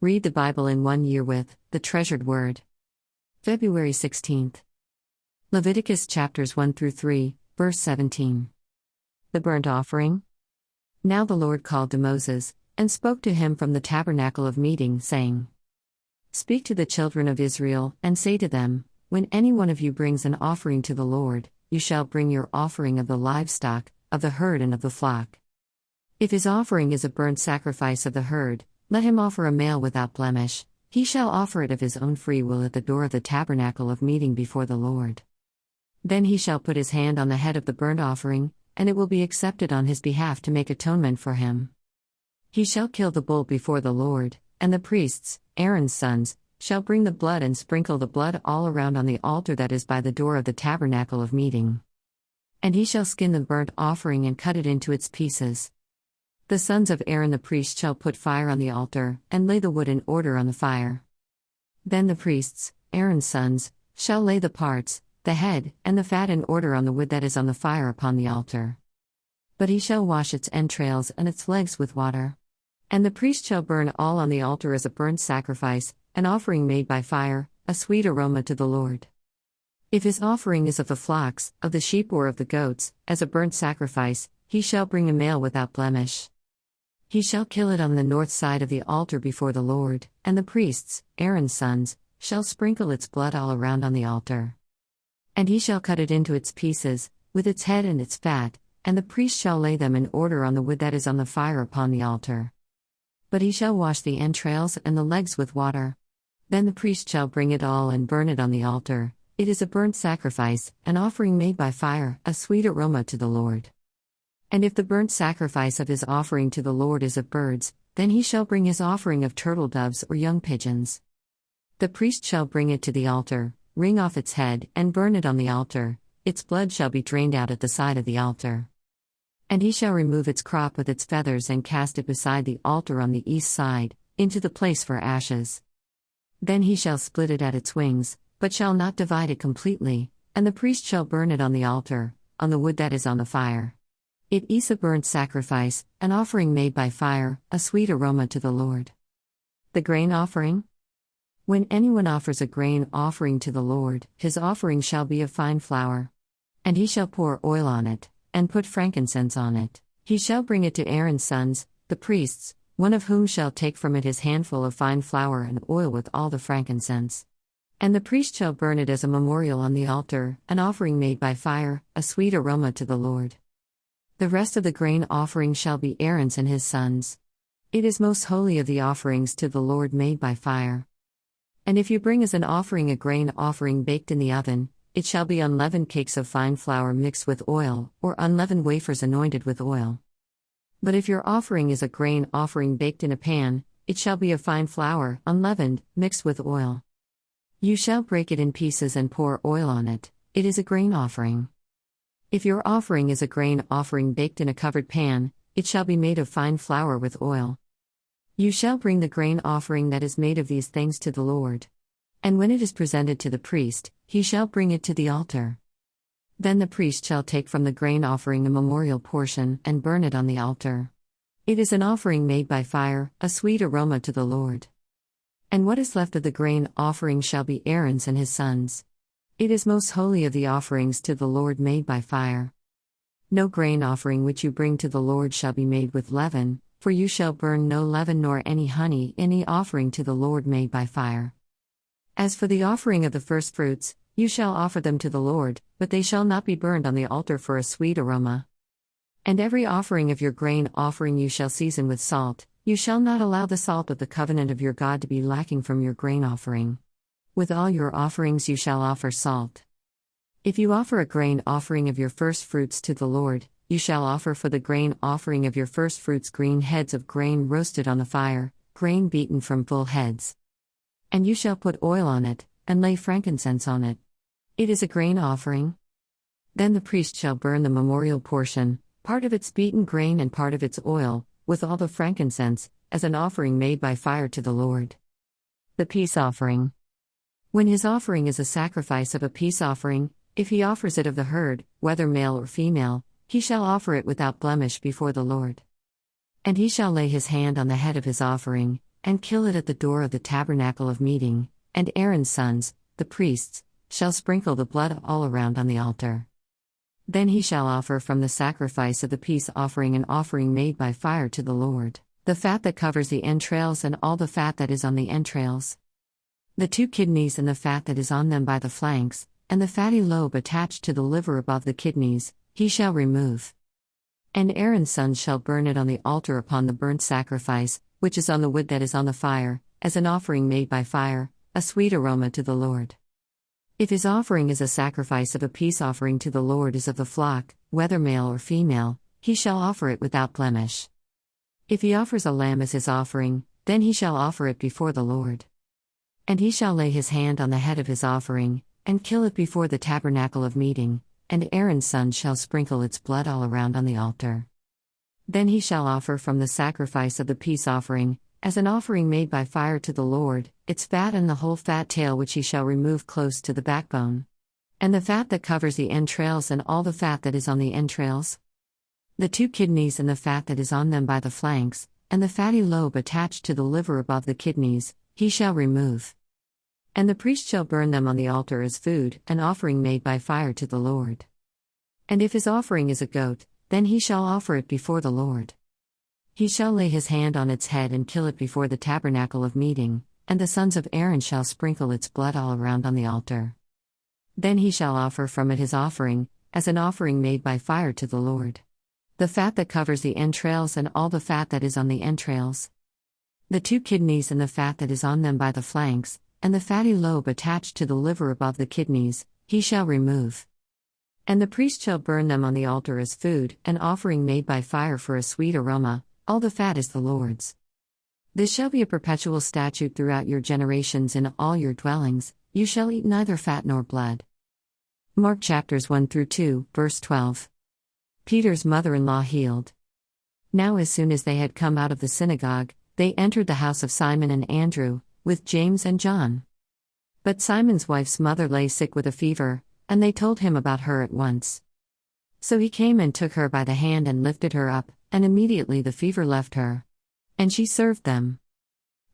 Read the Bible in 1 year with the Treasured Word. February 16th. Leviticus chapters 1 through 3, verse 17. The burnt offering. Now the Lord called to Moses, and spoke to him from the tabernacle of meeting, saying, Speak to the children of Israel, and say to them, When any one of you brings an offering to the Lord, you shall bring your offering of the livestock, of the herd and of the flock. If his offering is a burnt sacrifice of the herd, let him offer a male without blemish. He shall offer it of his own free will at the door of the tabernacle of meeting before the Lord. Then he shall put his hand on the head of the burnt offering, and it will be accepted on his behalf to make atonement for him. He shall kill the bull before the Lord, and the priests, Aaron's sons, shall bring the blood and sprinkle the blood all around on the altar that is by the door of the tabernacle of meeting. And he shall skin the burnt offering and cut it into its pieces. The sons of Aaron the priest shall put fire on the altar, and lay the wood in order on the fire. Then the priests, Aaron's sons, shall lay the parts, the head, and the fat in order on the wood that is on the fire upon the altar. But he shall wash its entrails and its legs with water. And the priest shall burn all on the altar as a burnt sacrifice, an offering made by fire, a sweet aroma to the Lord. If his offering is of the flocks, of the sheep or of the goats, as a burnt sacrifice, he shall bring a male without blemish. He shall kill it on the north side of the altar before the Lord, and the priests, Aaron's sons, shall sprinkle its blood all around on the altar. And he shall cut it into its pieces, with its head and its fat, and the priest shall lay them in order on the wood that is on the fire upon the altar. But he shall wash the entrails and the legs with water. Then the priest shall bring it all and burn it on the altar. It is a burnt sacrifice, an offering made by fire, a sweet aroma to the Lord. And if the burnt sacrifice of his offering to the Lord is of birds, then he shall bring his offering of turtle doves or young pigeons. The priest shall bring it to the altar, wring off its head, and burn it on the altar. Its blood shall be drained out at the side of the altar. And he shall remove its crop with its feathers and cast it beside the altar on the east side, into the place for ashes. Then he shall split it at its wings, but shall not divide it completely, and the priest shall burn it on the altar, on the wood that is on the fire. It is a burnt sacrifice, an offering made by fire, a sweet aroma to the Lord. The grain offering. When anyone offers a grain offering to the Lord, his offering shall be of fine flour. And he shall pour oil on it, and put frankincense on it. He shall bring it to Aaron's sons, the priests, one of whom shall take from it his handful of fine flour and oil with all the frankincense. And the priest shall burn it as a memorial on the altar, an offering made by fire, a sweet aroma to the Lord. The rest of the grain offering shall be Aaron's and his sons. It is most holy of the offerings to the Lord made by fire. And if you bring as an offering a grain offering baked in the oven, it shall be unleavened cakes of fine flour mixed with oil, or unleavened wafers anointed with oil. But if your offering is a grain offering baked in a pan, it shall be of fine flour, unleavened, mixed with oil. You shall break it in pieces and pour oil on it. It is a grain offering. If your offering is a grain offering baked in a covered pan, it shall be made of fine flour with oil. You shall bring the grain offering that is made of these things to the Lord. And when it is presented to the priest, he shall bring it to the altar. Then the priest shall take from the grain offering a memorial portion and burn it on the altar. It is an offering made by fire, a sweet aroma to the Lord. And what is left of the grain offering shall be Aaron's and his sons. It is most holy of the offerings to the Lord made by fire. No grain offering which you bring to the Lord shall be made with leaven, for you shall burn no leaven nor any honey, any offering to the Lord made by fire. As for the offering of the firstfruits, you shall offer them to the Lord, but they shall not be burned on the altar for a sweet aroma. And every offering of your grain offering you shall season with salt. You shall not allow the salt of the covenant of your God to be lacking from your grain offering. With all your offerings you shall offer salt. If you offer a grain offering of your firstfruits to the Lord, you shall offer for the grain offering of your firstfruits green heads of grain roasted on the fire, grain beaten from full heads. And you shall put oil on it, and lay frankincense on it. It is a grain offering. Then the priest shall burn the memorial portion, part of its beaten grain and part of its oil, with all the frankincense, as an offering made by fire to the Lord. The peace offering. When his offering is a sacrifice of a peace offering, if he offers it of the herd, whether male or female, he shall offer it without blemish before the Lord. And he shall lay his hand on the head of his offering, and kill it at the door of the tabernacle of meeting, and Aaron's sons, the priests, shall sprinkle the blood all around on the altar. Then he shall offer from the sacrifice of the peace offering an offering made by fire to the Lord, the fat that covers the entrails and all the fat that is on the entrails, the 2 kidneys and the fat that is on them by the flanks, and the fatty lobe attached to the liver above the kidneys, he shall remove. And Aaron's sons shall burn it on the altar upon the burnt sacrifice, which is on the wood that is on the fire, as an offering made by fire, a sweet aroma to the Lord. If his offering is a sacrifice of a peace offering to the Lord is of the flock, whether male or female, he shall offer it without blemish. If he offers a lamb as his offering, then he shall offer it before the Lord. And he shall lay his hand on the head of his offering, and kill it before the tabernacle of meeting, and Aaron's sons shall sprinkle its blood all around on the altar. Then he shall offer from the sacrifice of the peace offering, as an offering made by fire to the Lord, its fat and the whole fat tail which he shall remove close to the backbone, and the fat that covers the entrails and all the fat that is on the entrails, the 2 kidneys and the fat that is on them by the flanks, and the fatty lobe attached to the liver above the kidneys, he shall remove. And the priest shall burn them on the altar as food, an offering made by fire to the Lord. And if his offering is a goat, then he shall offer it before the Lord. He shall lay his hand on its head and kill it before the tabernacle of meeting, and the sons of Aaron shall sprinkle its blood all around on the altar. Then he shall offer from it his offering, as an offering made by fire to the Lord, the fat that covers the entrails and all the fat that is on the entrails, the 2 kidneys and the fat that is on them by the flanks, and the fatty lobe attached to the liver above the kidneys, he shall remove. And the priest shall burn them on the altar as food, an offering made by fire for a sweet aroma, all the fat is the Lord's. This shall be a perpetual statute throughout your generations in all your dwellings, you shall eat neither fat nor blood. Mark chapters 1-2, verse 12. Peter's mother-in-law healed. Now as soon as they had come out of the synagogue, they entered the house of Simon and Andrew, with James and John. But Simon's wife's mother lay sick with a fever, and they told him about her at once. So he came and took her by the hand and lifted her up, and immediately the fever left her. And she served them.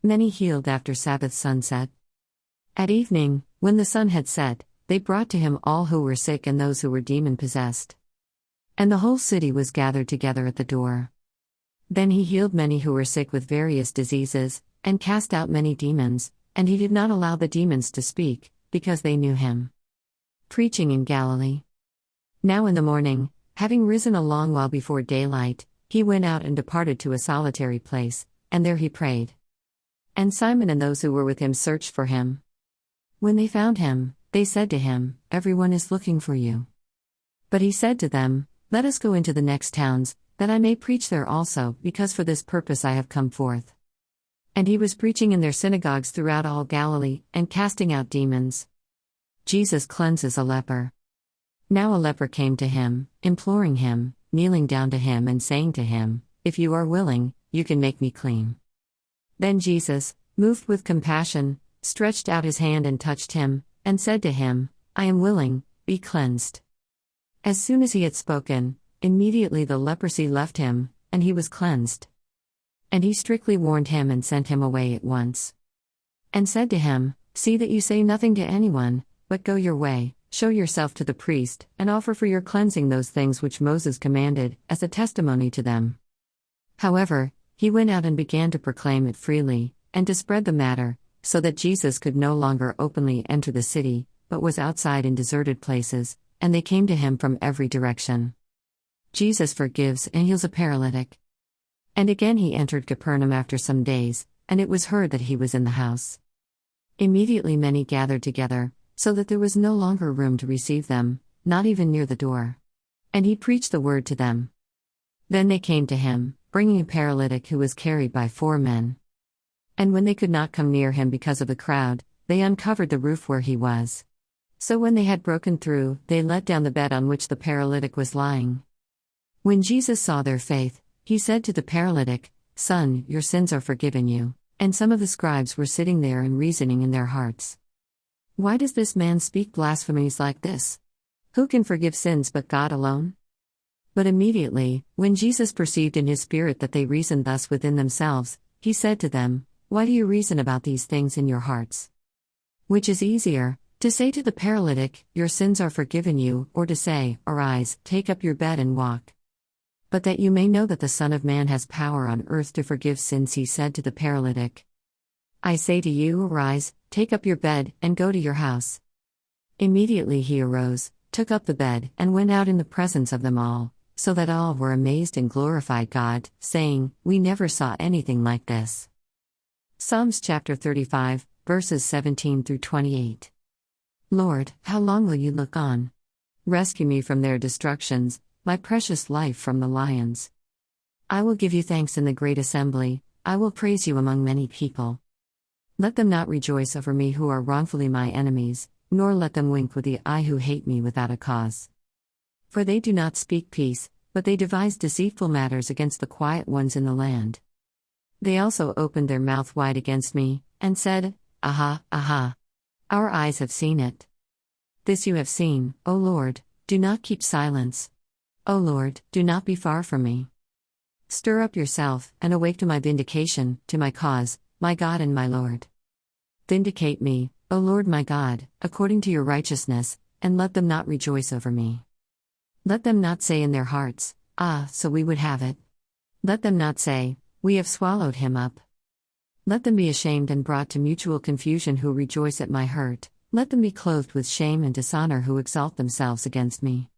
Many healed after Sabbath sunset. At evening, when the sun had set, they brought to him all who were sick and those who were demon-possessed. And the whole city was gathered together at the door. Then he healed many who were sick with various diseases, and cast out many demons, and he did not allow the demons to speak, because they knew him. Preaching in Galilee. Now in the morning, having risen a long while before daylight, he went out and departed to a solitary place, and there he prayed. And Simon and those who were with him searched for him. When they found him, they said to him, "Everyone is looking for you." But he said to them, "Let us go into the next towns, that I may preach there also, because for this purpose I have come forth." And he was preaching in their synagogues throughout all Galilee, and casting out demons. Jesus cleanses a leper. Now a leper came to him, imploring him, kneeling down to him and saying to him, "If you are willing, you can make me clean." Then Jesus, moved with compassion, stretched out his hand and touched him, and said to him, "I am willing, be cleansed." As soon as he had spoken, immediately the leprosy left him, and he was cleansed. And he strictly warned him and sent him away at once. And said to him, "See that you say nothing to anyone, but go your way, show yourself to the priest, and offer for your cleansing those things which Moses commanded, as a testimony to them." However, he went out and began to proclaim it freely, and to spread the matter, so that Jesus could no longer openly enter the city, but was outside in deserted places, and they came to him from every direction. Jesus forgives and heals a paralytic. And again he entered Capernaum after some days, and it was heard that he was in the house. Immediately many gathered together, so that there was no longer room to receive them, not even near the door. And he preached the word to them. Then they came to him, bringing a paralytic who was carried by 4 men. And when they could not come near him because of the crowd, they uncovered the roof where he was. So when they had broken through, they let down the bed on which the paralytic was lying. When Jesus saw their faith, he said to the paralytic, "Son, your sins are forgiven you." And some of the scribes were sitting there and reasoning in their hearts, "Why does this man speak blasphemies like this? Who can forgive sins but God alone?" But immediately, when Jesus perceived in his spirit that they reasoned thus within themselves, he said to them, Why do you reason about these things in your hearts? Which is easier, to say to the paralytic, your sins are forgiven you, or to say, arise, take up your bed and walk? But that you may know that the Son of Man has power on earth to forgive sins, he said to the paralytic, I say to you, arise, take up your bed, and go to your house. Immediately he arose, took up the bed, and went out in the presence of them all, so that all were amazed and glorified God, saying, We never saw anything like this. Psalms chapter 35, verses 17 through 28. Lord, how long will you look on? Rescue me from their destructions, my precious life from the lions. I will give you thanks in the great assembly, I will praise you among many people. Let them not rejoice over me who are wrongfully my enemies, nor let them wink with the eye who hate me without a cause. For they do not speak peace, but they devise deceitful matters against the quiet ones in the land. They also opened their mouth wide against me, and said, Aha, aha! Our eyes have seen it. This you have seen, O Lord, do not keep silence. O Lord, do not be far from me. Stir up yourself, and awake to my vindication, to my cause, my God and my Lord. Vindicate me, O Lord my God, according to your righteousness, and let them not rejoice over me. Let them not say in their hearts, Ah, so we would have it. Let them not say, We have swallowed him up. Let them be ashamed and brought to mutual confusion who rejoice at my hurt, let them be clothed with shame and dishonor who exalt themselves against me.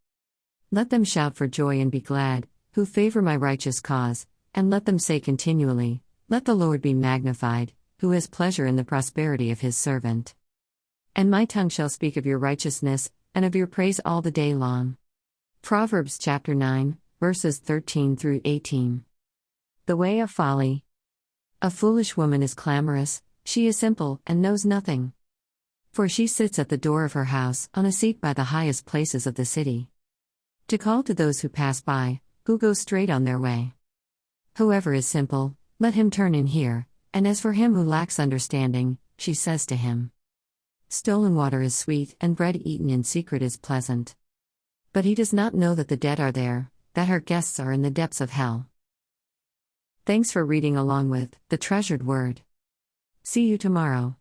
Let them shout for joy and be glad, who favor my righteous cause, and let them say continually, Let the Lord be magnified, who has pleasure in the prosperity of his servant. And my tongue shall speak of your righteousness, and of your praise all the day long. Proverbs chapter 9, verses 13 through 18. The way of folly. A foolish woman is clamorous, she is simple, and knows nothing. For she sits at the door of her house, on a seat by the highest places of the city, to call to those who pass by, who go straight on their way. Whoever is simple, let him turn in here, and as for him who lacks understanding, she says to him, Stolen water is sweet, and bread eaten in secret is pleasant. But he does not know that the dead are there, that her guests are in the depths of hell. Thanks for reading along with The Treasured Word. See you tomorrow.